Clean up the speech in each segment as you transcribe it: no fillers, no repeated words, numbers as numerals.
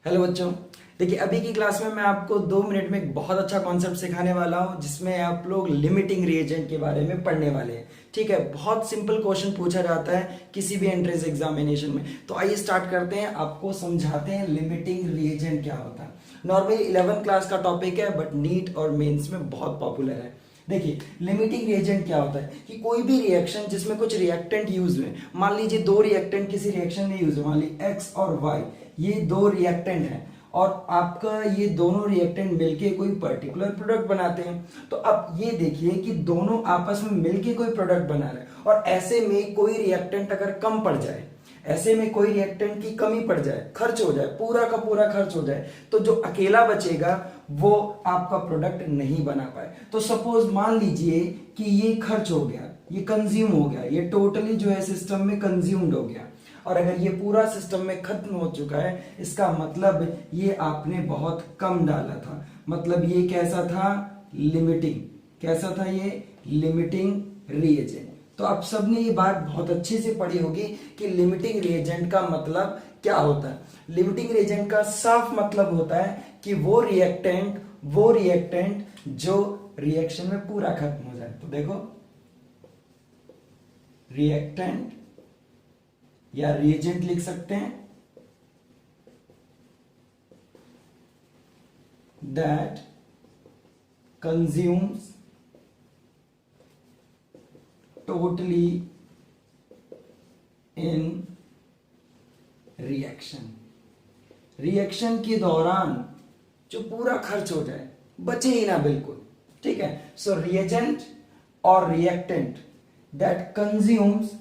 Hello बच्चों। देखिए अभी की क्लास में मैं आपको 2 मिनट में एक बहुत अच्छा कॉन्सेप्ट सिखाने वाला हूं जिसमें आप लोग लिमिटिंग रिएजेंट के बारे में पढ़ने वाले हैं। ठीक है, बहुत सिंपल क्वेश्चन पूछा जाता है किसी भी एंट्रेंस एग्जामिनेशन में। तो आइए स्टार्ट करते हैं, आपको समझाते हैं लिमिटिंग रिएजेंट क्या होता है। नॉर्मली 11th क्लास का टॉपिक है बट नीट और मेंस में बहुत पॉपुलर है। देखिए लिमिटिंग रिएजेंट क्या होता है कि कोई भी रिएक्शन जिसमें कुछ रिएक्टेंट यूज हुए, मान लीजिए दो रिएक्टेंट किसी रिएक्शन में यूज हुए, मान लीजिए एक्स और वाई, ये दो रिएक्टेंट हैं और आपका ये दोनों रिएक्टेंट मिलके कोई पर्टिकुलर प्रोडक्ट बनाते हैं। तो अब ये देखिए कि दोनों आपस में मिलके कोई प्रोडक्ट बना रहे हैं और ऐसे में कोई रिएक्टेंट अगर कम पड़ जाए, ऐसे में कोई रिएक्टेंट की कमी पड़ जाए, खर्च हो जाए, पूरा का पूरा खर्च हो जाए, तो जो अकेला बचेगा वो आपका प्रोडक्ट नहीं बना पाए। तो सपोज मान लीजिए कि ये खर्च हो गया, ये कंज्यूम हो गया, ये टोटली जो है सिस्टम में कंज्यूम्ड हो गया और अगर ये पूरा सिस्टम में खत्म हो चुका है, इसका मतलब ये आपने बहुत कम डाला था। मतलब ये कैसा था? लिमिटिंग। कैसा था ये? Limiting reagent. तो आप सबने ये बात बहुत अच्छे से पढ़ी होगी कि लिमिटिंग रिएजेंट का मतलब क्या होता है। लिमिटिंग रिएजेंट का साफ मतलब होता है कि वो रिएक्टेंट जो रिएक्शन में पूरा खत्म हो जाए। तो देखो, रिएक्टेंट या रिएजेंट लिख सकते हैं that consumes totally in reaction. Reaction के दौरान जो पूरा खर्च हो जाए, बचे ही ना बिल्कुल। ठीक है, सो रिएजेंट और रिएक्टेंट दैट कंज्यूम्स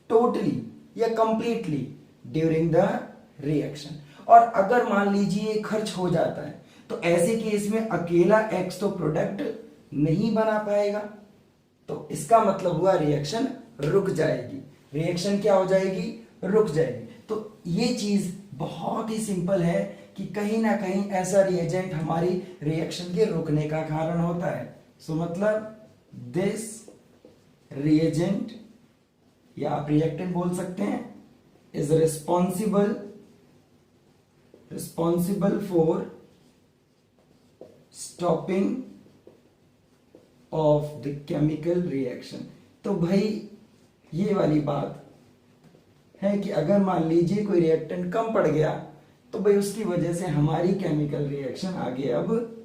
टोटली या कंप्लीटली ड्यूरिंग द रिएक्शन। और अगर मान लीजिए खर्च हो जाता है तो ऐसे केस में अकेला एक्स तो प्रोडक्ट नहीं बना पाएगा, तो इसका मतलब हुआ रिएक्शन रुक जाएगी। रिएक्शन क्या हो जाएगी? रुक जाएगी। तो ये चीज बहुत ही सिंपल है कि कहीं ना कहीं ऐसा रिएजेंट हमारी रिएक्शन के रुकने का कारण होता है। सो मतलब दिस रिएजेंट या आप रिएक्टेंट बोल सकते हैं is responsible for stopping of the chemical reaction. तो भाई ये वाली बात है कि अगर मान लीजिए कोई रिएक्टेंट कम पड़ गया तो भाई उसकी वजह से हमारी केमिकल रिएक्शन आगे अब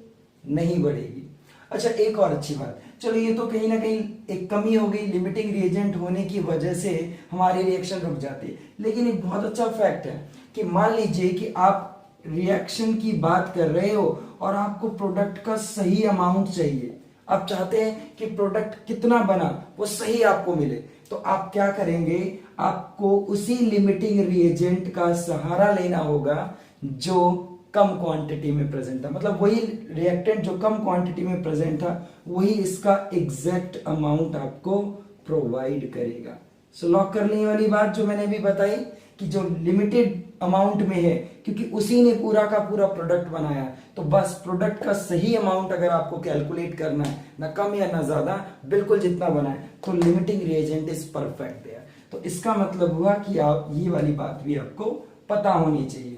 नहीं बढ़ेगी। अच्छा, एक और अच्छी बात, चलो ये तो कहीं ना कहीं एक कमी हो गई, लिमिटिंग रिएजेंट होने की वजह से हमारी रिएक्शन रुक जाती है। लेकिन एक बहुत अच्छा फैक्ट है कि मान लीजिए कि आप रिएक्शन की बात कर रहे हो और आपको प्रोडक्ट का सही अमाउंट चाहिए, आप चाहते हैं कि प्रोडक्ट कितना बना वो सही आपको मिले, तो आप क्या करेंगे? आपको उसी लिमिटिंग रिएजेंट का सहारा लेना होगा जो कम क्वांटिटी में प्रेजेंट था। मतलब वही रिएक्टेंट जो कम क्वांटिटी में प्रेजेंट था वही इसका एग्जैक्ट अमाउंट आपको प्रोवाइड करेगा। सो लॉक करने वाली बात जो मैंने अभी बताई कि जो लिमिटेड अमाउंट में है क्योंकि उसी ने पूरा का पूरा प्रोडक्ट बनाया, तो बस प्रोडक्ट का सही अमाउंट अगर आपको कैलकुलेट करना है, ना कम या ना ज्यादा, बिल्कुल जितना बना है, तो limiting reagent is perfect there. तो इसका मतलब हुआ कि आप ये वाली बात भी आपको पता होनी चाहिए।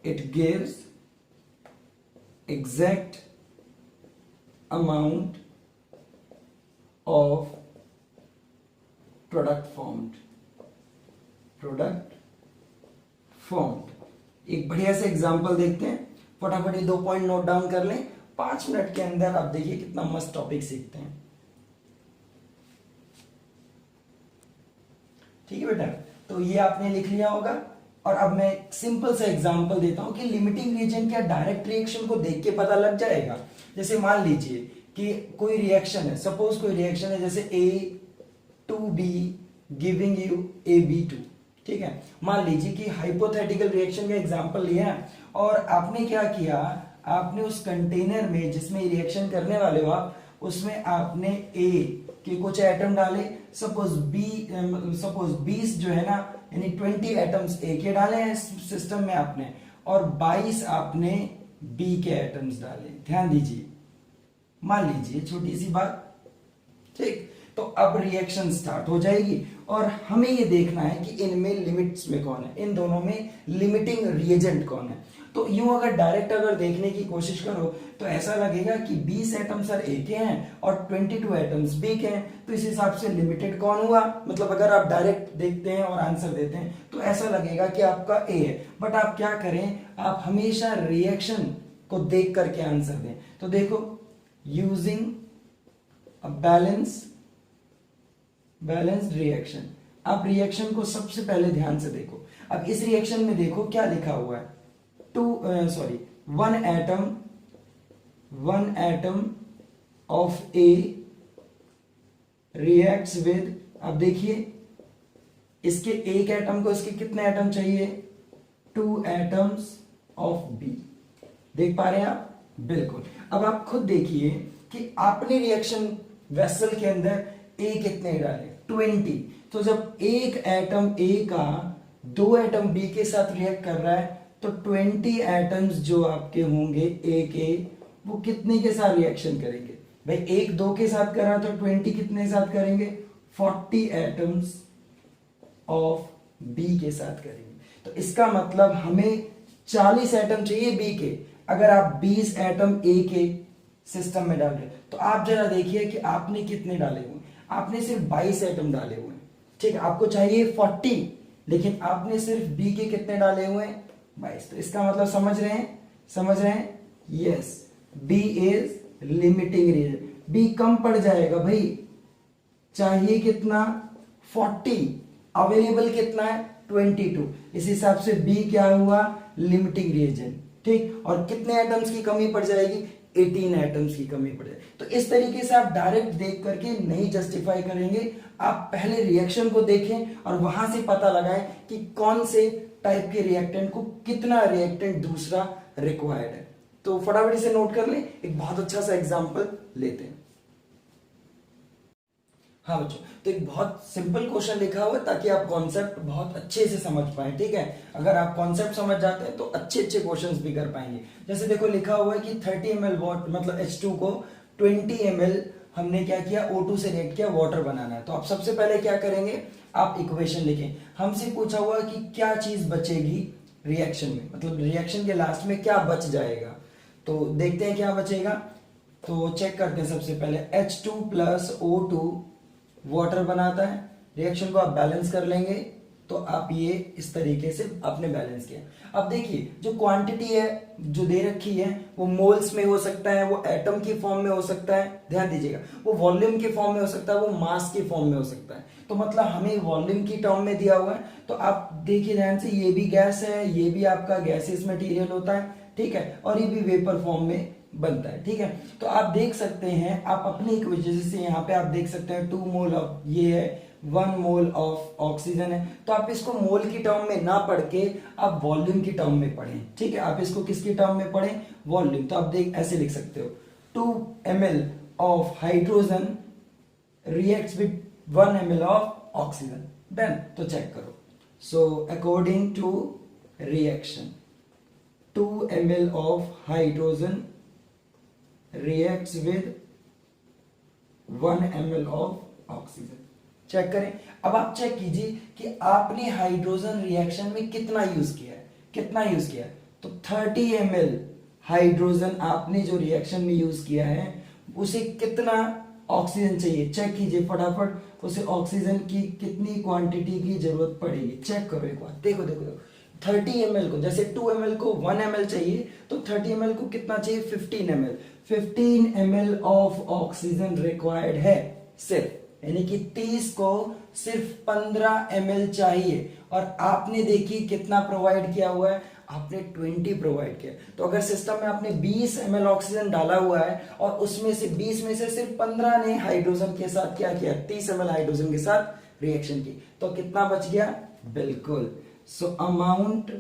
It gives exact amount of product formed. एक बढ़िया से एग्जांपल देखते हैं। फटाफट ये 2 पॉइंट नोट डाउन कर लें, 5 मिनट के अंदर आप देखिए कितना मस्त टॉपिक सीखते हैं। ठीक है बेटा, तो ये आपने लिख लिया होगा और अब मैं सिंपल सा एग्जांपल देता हूं कि लिमिटिंग रिएजेंट क्या डायरेक्ट रिएक्शन को देख के पता लग जाएगा। जैसे मान लीजिए कि कोई रिएक्शन है, सपोज कोई रिएक्शन है जैसे A2B गिविंग यू AB2। ठीक है, मान लीजिए कि हाइपोथेटिकल रिएक्शन का एग्जांपल लिया है और आपने क्या किया, आपने उस कंटेनर में जिसमें रिएक्शन करने वाले हो आप, उसमें आपने A के कुछ एटम डाले, सपोज 20 जो है ना, यानी 20 एटम्स A के डाले हैं सिस्टम में आपने, और 22 आपने B के एटम्स डाले। ध्यान दीजिए, मान लीजिए छोटी सी बात। ठीक, तो अब रिएक्शन स्टार्ट हो जाएगी और हमें ये देखना है कि इनमें लिमिट्स में कौन है, इन दोनों में लिमिटिंग रिएजेंट कौन है। तो यूं अगर डायरेक्ट अगर देखने की कोशिश करो तो ऐसा लगेगा कि 20 एटम सर ए के हैं और 22 एटम्स बी के हैं, तो इस हिसाब से लिमिटेड कौन हुआ, मतलब अगर आप डायरेक्ट देखते हैं और आंसर देते हैं तो ऐसा लगेगा कि आपका ए है। बट आप क्या करें, आप हमेशा रिएक्शन को देख करके आंसर दें। तो देखो, यूजिंग अ बैलेंस्ड रिएक्शन, आप रिएक्शन को सबसे पहले ध्यान से देखो। अब इस रिएक्शन में देखो क्या लिखा हुआ है, one atom of A reacts with, अब देखिए इसके एक एटम को इसके कितने एटम चाहिए, 2 atoms of B। देख पा रहे हैं आप, बिल्कुल। अब आप खुद देखिए कि आपने रिएक्शन वेसल के अंदर A कितने डाले, 20। तो जब एक एटम A का 2 एटम B के साथ रिएक्ट कर रहा है तो 20 एटम्स जो आपके होंगे A के, वो कितने के साथ रिएक्शन करेंगे भाई, एक 2 के साथ कर रहा है तो 20 कितने साथ करेंगे, 40 एटम्स ऑफ B के साथ करेंगे। तो इसका मतलब हमें 40 एटम चाहिए B के, अगर आप 20 एटम A के सिस्टम में डाल रहे तो आप जरा देखिए कि आपने कितने डाले हुए, आपने सिर्फ 22 एटम डाले हुए हैं, ठीक है। आपको चाहिए 40, लेकिन आपने सिर्फ B के कितने डाले हुए हैं, 22। तो इसका मतलब समझ रहे हैं, yes, B is limiting reagent, B कम पड़ जाएगा भाई, चाहिए कितना 40, अवेलेबल कितना है 22, इस हिसाब से B क्या हुआ, लिमिटिंग रीजन, ठीक। और कितने एटम्स की कमी पड़ जाएगी, 18 एटम्स की कमी पड़ जाएगी। तो इस तरीके से आप डायरेक्ट देख करके नहीं जस्टिफाई करेंगे, आप पहले रिएक्शन को देखें और वहां से पता लगाएं कि कौन से टाइप के रिएक्टेंट को कितना रिएक्टेंट दूसरा रिक्वायर्ड है। तो फटाफट से नोट कर लें, एक बहुत अच्छा सा एग्जांपल लेते हैं। हाँ बच्चों, तो एक बहुत सिंपल क्वेश्चन लिखा हुआ है ताकि आप कॉन्सेप्ट बहुत अच्छे से समझ पाएं, ठीक है। अगर आप कॉन्सेप्ट समझ जाते हैं तो अच्छे अच्छे क्वेश्चंस भी कर पाएंगे। जैसे देखो लिखा हुआ है कि 30 ml वाटर, मतलब H2 को 20 ml हमने क्या किया, O2 से रिएक्ट किया, वाटर बनाना है। तो आप सबसे पहले क्या करेंगे, आप इक्वेशन लिखें। हमसे पूछा हुआ कि क्या चीज बचेगी रिएक्शन में, मतलब रिएक्शन के लास्ट में क्या बच जाएगा। तो देखते हैं क्या बचेगा। तो चेक करते हैं सबसे पहले, H2 प्लस O2 वाटर बनाता है, रिएक्शन को आप बैलेंस कर लेंगे तो आप ये इस तरीके से आपने बैलेंस किया। अब देखिए जो क्वांटिटी है जो दे रखी है वो मोल्स में हो सकता है, वो एटम की फॉर्म में हो सकता है, ध्यान दीजिएगा, वो वॉल्यूम के फॉर्म में हो सकता है, वो मास के फॉर्म में हो सकता है। तो मतलब हमें वॉल्यूम की टर्म में दिया हुआ है, तो आप देखिए ध्यान से, ये भी गैस है, ये भी आपका गैसेस मटेरियल होता है, ठीक है, और ये भी वेपर फॉर्म में बनता है, ठीक है। तो आप देख सकते हैं, आप अपनी इक्वेशन से यहाँ पे आप देख सकते हैं 2 मोल ऑफ ये है, 1 मोल ऑफ ऑक्सीजन है। तो आप इसको मोल की टर्म में ना पढ़ के आप वॉल्यूम की टर्म में पढ़ें, ठीक है। आप इसको किसकी टर्म में पढ़ें, वॉल्यूम। तो आप देख ऐसे लिख सकते हो, 2 ml of hydrogen reacts with 1 ml of oxygen, done. तो चेक करो, so according to reaction 2 ml of hydrogen reacts with 1 ml of oxygen। Check करें। अब आप चेक कीजिए कि आपने हाइड्रोजन रिएक्शन में कितना यूज किया है, तो 30 ml हाइड्रोजन आपने जो रिएक्शन में यूज किया है उसे कितना ऑक्सीजन चाहिए, चेक कीजिए फटाफट, उसे ऑक्सीजन की कितनी क्वांटिटी की जरूरत पड़ेगी, चेक करो एक बार, देखो 30 ml को, जैसे 2 ml को 1 ml चाहिए तो 30 ml को कितना चाहिए, 15 ml ऑफ ऑक्सीजन रिक्वायर्ड है सिर्फ, यानी कि 30 को सिर्फ 15 ml चाहिए। और आपने देखिए कितना प्रोवाइड किया हुआ है, आपने 20 प्रोवाइड किया। तो अगर सिस्टम में आपने 20 ml ऑक्सीजन डाला हुआ है और उसमें से 20 में से सिर्फ 15 ने हाइड्रोजन के साथ क्या किया, 30 ml हाइड्रोजन के साथ रिएक्शन की, तो कितना बच गया, बिल्कुल। So amount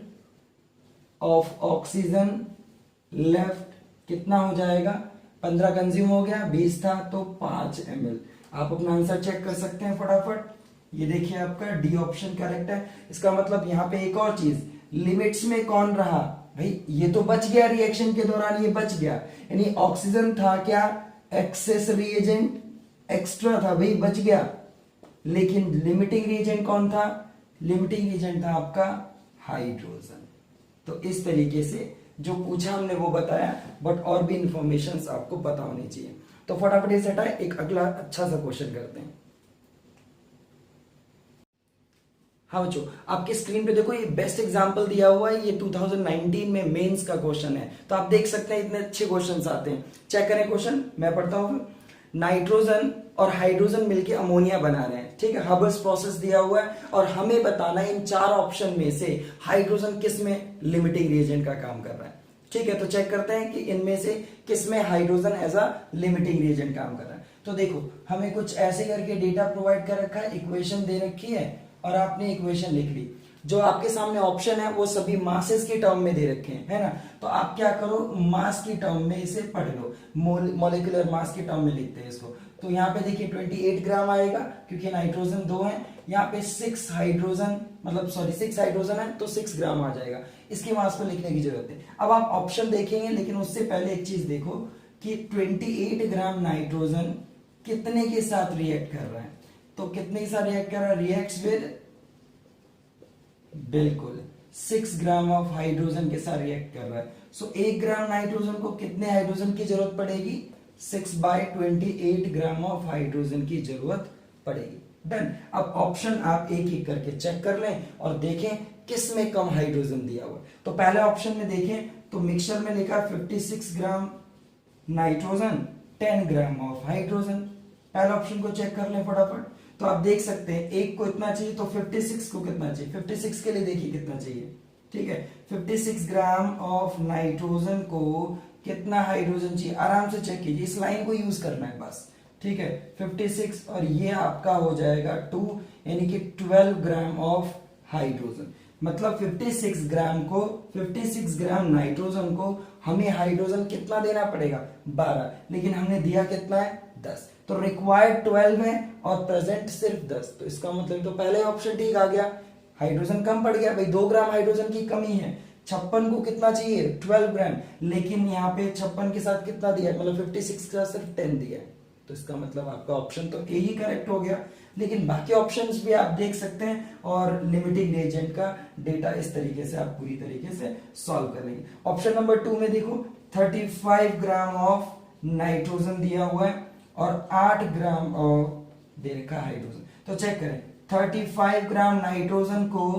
of oxygen left कितना हो जाएगा, 15 कंज्यूम हो गया, 20 था तो 5 ml। आप अपना आंसर चेक कर सकते हैं फटाफट, ये देखिए आपका डी ऑप्शन करेक्ट है। इसका मतलब यहाँ पे एक और चीज, लिमिट्स में कौन रहा भाई, ये तो बच गया रिएक्शन के दौरान, ये बच गया, यानी ऑक्सीजन था क्या, एक्सेस रिएजेंट, एक्स्ट्रा था भाई, बच गया। लेकिन लिमिटिंग रीजेंट कौन था? लिमिटिंग रीजेंट था आपका हाइड्रोजन। तो इस तरीके से जो पूछा हमने वो बताया, बट और भी इंफॉर्मेशन आपको पता होनी चाहिए। तो फटाफट इसे हटाए, एक अगला अच्छा सा क्वेश्चन करते हैं। हाँ बच्चों, आपके स्क्रीन पे देखो ये बेस्ट एग्जांपल दिया हुआ है, ये 2019 में मेंस का क्वेश्चन है। तो आप देख सकते हैं इतने अच्छे क्वेश्चंस आते हैं। चेक करें क्वेश्चन, मैं पढ़ता हूं। नाइट्रोजन और हाइड्रोजन मिलके अमोनिया बना रहे हैं, ठीक है। हबल्स प्रोसेस दिया हुआ है और हमें बताना है इन चार ऑप्शन में से हाइड्रोजन किस में लिमिटिंग रिएजेंट का काम कर रहा है, ठीक है। तो चेक करते हैं कि इनमें से किस में hydrogen as a limiting reagent काम कर रहा है। तो देखो हमें कुछ ऐसे करके डेटा प्रोवाइड कर रखा है, इक्वेशन दे रखी है और आपने इक्वेशन लिख ली। जो आपके सामने ऑप्शन है वो सभी मासेस के टर्म में दे रखे हैं, है ना। तो आप क्या करो, मास की टर्म में इसे पढ़ लो, मॉलिक्यूलर मास की टर्म में लिखते हैं इसको। तो यहाँ पे देखिए 28 ग्राम आएगा क्योंकि नाइट्रोजन 2 है। यहाँ पे 6 हाइड्रोजन है तो 6 ग्राम आ जाएगा। इसकी मास को लिखने की जरूरत है। अब आप ऑप्शन देखेंगे, लेकिन उससे पहले एक चीज देखो कि 28 ग्राम नाइट्रोजन कितने के साथ रिएक्ट कर रहा है। तो कितने के साथ रिएक्ट कर रहा है? रिएक्ट्स विद, बिल्कुल 6 ग्राम ऑफ हाइड्रोजन के साथ रिएक्ट कर रहा है। सो 1 ग्राम नाइट्रोजन को कितने हाइड्रोजन की जरूरत पड़ेगी? 6/28 ग्राम ऑफ हाइड्रोजन की जरूरत पड़ेगी। डन। अब ऑप्शन आप एक एक करके चेक कर लें और देखें किस में कम हाइड्रोजन दिया हुआ है। तो पहले ऑप्शन में देखें तो मिक्सचर में लिखा 56 gram nitrogen, 10 gram of hydrogen. पहले ऑप्शन को चेक कर लें फटाफट। तो आप देख सकते हैं एक को इतना चाहिए तो 56 को कितना चाहिए? 56 के लिए देखिए कितना चाहिए, ठीक है। 56 ग्राम ऑफ नाइट्रोजन को कितना हाइड्रोजन चाहिए, आराम से चेक कीजिए, इस लाइन को यूज करना है बस, ठीक है। 56 और ये आपका हो जाएगा 2, यानी कि 12 ग्राम ऑफ हाइड्रोजन। मतलब 56 ग्राम नाइट्रोजन को हमें हाइड्रोजन कितना देना पड़ेगा? 12, लेकिन हमने दिया कितना है? 10। तो रिक्वायर्ड 12 है और प्रेजेंट सिर्फ 10। तो इसका मतलब तो पहले ऑप्शन ठीक आ गया, हाइड्रोजन कम पड़ गया भाई, 2 ग्राम हाइड्रोजन की कमी है। 56 को कितना चाहिए? 12 ग्राम, लेकिन यहाँ पे 56 के साथ कितना दिया? मतलब 56 के साथ सिर्फ 10 दिया है। तो इसका मतलब आपका ऑप्शन तो ए ही करेक्ट हो गया। लेकिन बाकी ऑप्शंस भी आप देख सकते हैं और लिमिटिंग रिएजेंट का डेटा इस तरीके से आप पूरी तरीके से सॉल्व कर लेंगे। ऑप्शन नंबर 2 में देखो 35 ग्राम ऑफ नाइट्रोजन दिया हुआ है और 8 ग्राम ऑफ दे रखा हाइड्रोजन। तो चेक करें 35 ग्राम नाइट्रोजन को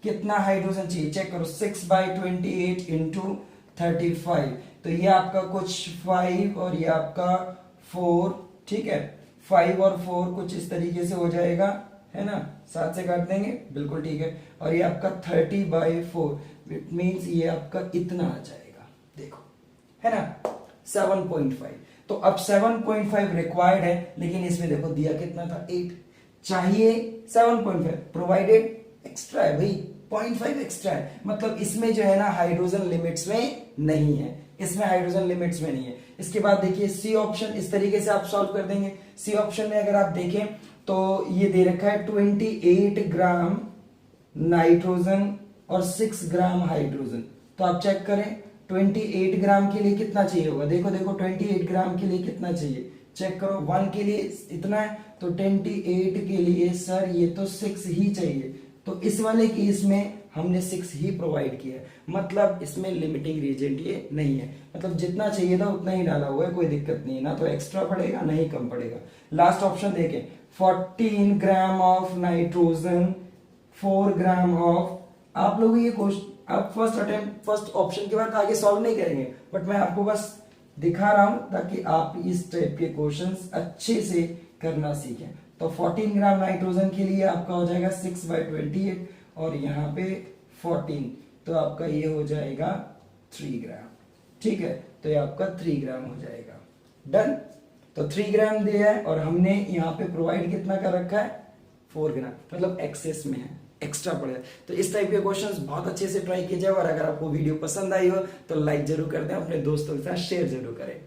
कितना हाइड्रोजन चाहिए? चेक करो 6/28 इंटू 35। तो ये आपका कुछ 5 और ये आपका 4, ठीक है। 5 और 4 कुछ इस तरीके से हो जाएगा, है ना। 7 से काट देंगे, बिल्कुल ठीक है। और ये आपका 30/4, इट मीन्स ये आपका इतना आ जाएगा, देखो, है ना, 7.5। तो अब 7.5 रिक्वायर्ड है, लेकिन इसमें देखो दिया कितना था? 8। चाहिए 7.5, प्रोवाइडेड एक्स्ट्रा है भाई, 0.5 एक्स्ट्रा है। मतलब इसमें जो है ना हाइड्रोजन लिमिट्स में नहीं है, इसमें हाइड्रोजन लिमिट्स में नहीं है। इसके बाद देखिए सी ऑप्शन, इस तरीके से आप सॉल्व कर देंगे। सी ऑप्शन में अगर आप देखें तो ये दे रखा है 28 ग्राम नाइट्रोजन और 6 ग्राम हाइड्रोजन। तो आप चेक करें 28 ग्राम के लिए कितना चाहिए होगा? देखो 28 ग्राम के लिए कितना चाहिए? चेक करो, 1 के लिए इतना है तो 28 के लिए सर ये तो 6 ही चाहिए। तो इस वाले केस में हमने 6 ही प्रोवाइड किया है, मतलब इसमें लिमिटिंग रिएजेंट ये नहीं है। मतलब जितना चाहिए था उतना ही डाला हुआ है, कोई दिक्कत नहीं है, ना तो एक्स्ट्रा पड़ेगा ना ही कम पड़ेगा। लास्ट ऑप्शन देखें 14 gram of nitrogen, 4 gram of, आप लोग ये क्वेश्चन आप फर्स्ट ऑप्शन के बाद आगे सॉल्व नहीं करेंगे, बट मैं आपको बस दिखा रहा हूं ताकि आप इस टाइप के क्वेश्चंस अच्छे से करना सीखें। तो 14 ग्राम नाइट्रोजन के लिए आपका हो जाएगा 6/28 और यहाँ पे 14, तो आपका ये हो जाएगा 3 ग्राम, ठीक है। तो ये आपका 3 ग्राम हो जाएगा। डन। तो 3 ग्राम दिया है और हमने यहाँ पे प्रोवाइड कितना कर रखा है? 4 ग्राम, मतलब एक्सेस में है, एक्स्ट्रा पड़े। तो इस टाइप के क्वेश्चंस बहुत अच्छे से ट्राई कीजिए और अगर आपको वीडियो पसंद आई हो तो लाइक जरूर कर दें, अपने दोस्तों के साथ शेयर जरूर करें।